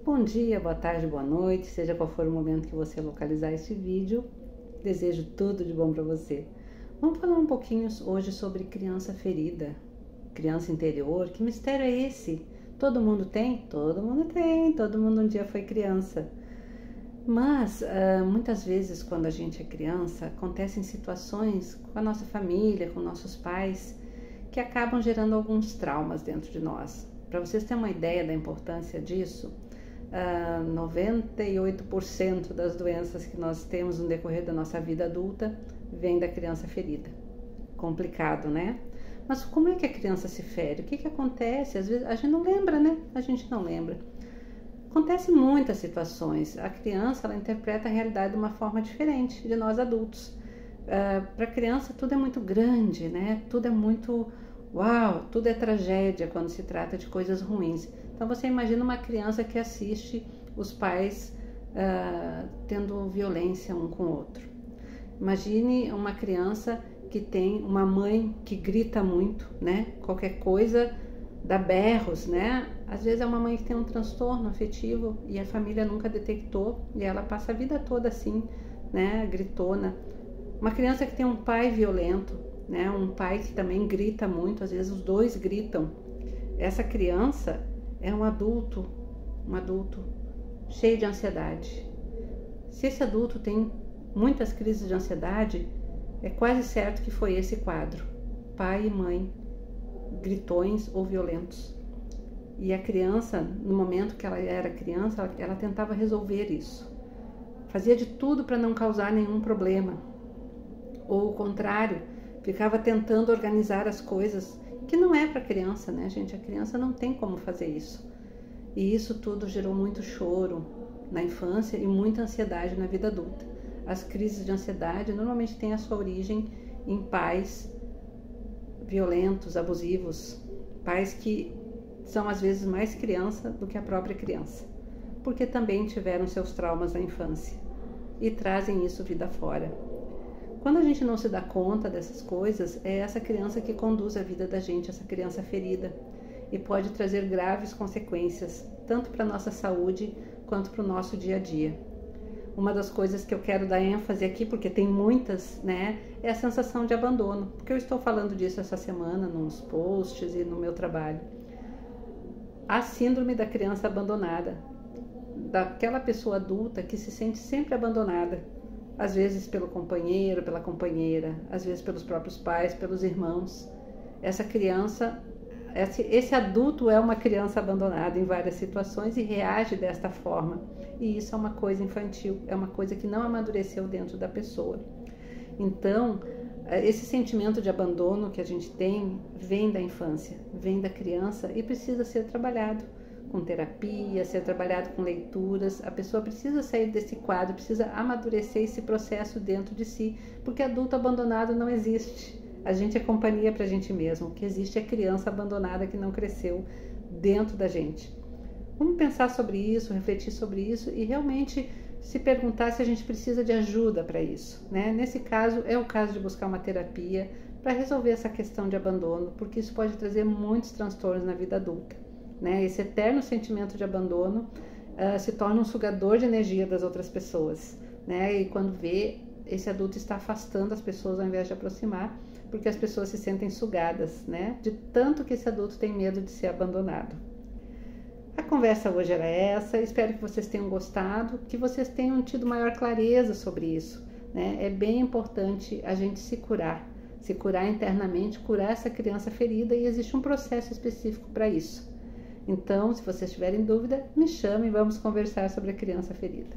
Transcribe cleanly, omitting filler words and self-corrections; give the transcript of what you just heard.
Bom dia, boa tarde, boa noite, seja qual for o momento que você localizar esse vídeo, desejo tudo de bom para você. Vamos falar um pouquinho hoje sobre criança ferida, criança interior. Que mistério é esse? Todo mundo tem? Todo mundo tem, todo mundo um dia foi criança. Mas muitas vezes quando a gente é criança, acontecem situações com a nossa família, com nossos pais, que acabam gerando alguns traumas dentro de nós. Para vocês terem uma ideia da importância disso, 98% das doenças que nós temos no decorrer da nossa vida adulta vem da criança ferida. Complicado, né? Mas como é que a criança se fere? O que acontece? Às vezes a gente não lembra, né? A gente não lembra. Acontece muitas situações. A criança, ela interpreta a realidade de uma forma diferente de nós adultos. Para a criança tudo é muito grande, né? Tudo é muito uau, tudo é tragédia quando se trata de coisas ruins. Então você imagina uma criança que assiste os pais tendo violência um com o outro. Imagine uma criança que tem uma mãe que grita muito, né? Qualquer coisa dá berros, né? Às vezes é uma mãe que tem um transtorno afetivo e a família nunca detectou e ela passa a vida toda assim, né? Gritona. Uma criança que tem um pai violento, né? Um pai que também grita muito, às vezes os dois gritam. Essa criança é um adulto cheio de ansiedade. Se esse adulto tem muitas crises de ansiedade, é quase certo que foi esse quadro. Pai e mãe, gritões ou violentos. E a criança, no momento que ela era criança, ela tentava resolver isso. Fazia de tudo para não causar nenhum problema. Ou o contrário, ficava tentando organizar as coisas, que não é para criança, né, gente? A criança não tem como fazer isso. E isso tudo gerou muito choro na infância e muita ansiedade na vida adulta. As crises de ansiedade normalmente têm a sua origem em pais violentos, abusivos, pais que são às vezes mais criança do que a própria criança, porque também tiveram seus traumas na infância e trazem isso vida fora. Quando a gente não se dá conta dessas coisas, é essa criança que conduz a vida da gente, essa criança ferida, e pode trazer graves consequências, tanto para a nossa saúde quanto para o nosso dia a dia. Uma das coisas que eu quero dar ênfase aqui, porque tem muitas, né, é a sensação de abandono, porque eu estou falando disso essa semana nos posts e no meu trabalho. A síndrome da criança abandonada, daquela pessoa adulta que se sente sempre abandonada, às vezes pelo companheiro, pela companheira, às vezes pelos próprios pais, pelos irmãos. Essa criança, esse adulto é uma criança abandonada em várias situações e reage desta forma. E isso é uma coisa infantil, é uma coisa que não amadureceu dentro da pessoa. Então, esse sentimento de abandono que a gente tem vem da infância, vem da criança e precisa ser trabalhado com terapia, ser trabalhado com leituras. A pessoa precisa sair desse quadro, precisa amadurecer esse processo dentro de si, porque adulto abandonado não existe. A gente é companhia para a gente mesmo. O que existe é criança abandonada que não cresceu dentro da gente. Vamos pensar sobre isso, refletir sobre isso e realmente se perguntar se a gente precisa de ajuda para isso, né? Nesse caso, é o caso de buscar uma terapia para resolver essa questão de abandono, porque isso pode trazer muitos transtornos na vida adulta, né? Esse eterno sentimento de abandono se torna um sugador de energia das outras pessoas, né? E quando vê, esse adulto está afastando as pessoas ao invés de aproximar, porque as pessoas se sentem sugadas, né? De tanto que esse adulto tem medo de ser abandonado. A conversa hoje era essa, espero que vocês tenham gostado, que vocês tenham tido maior clareza sobre isso, né? É bem importante a gente se curar internamente, curar essa criança ferida, e existe um processo específico para isso. Então, se vocês tiverem dúvida, me chamem e vamos conversar sobre a criança ferida.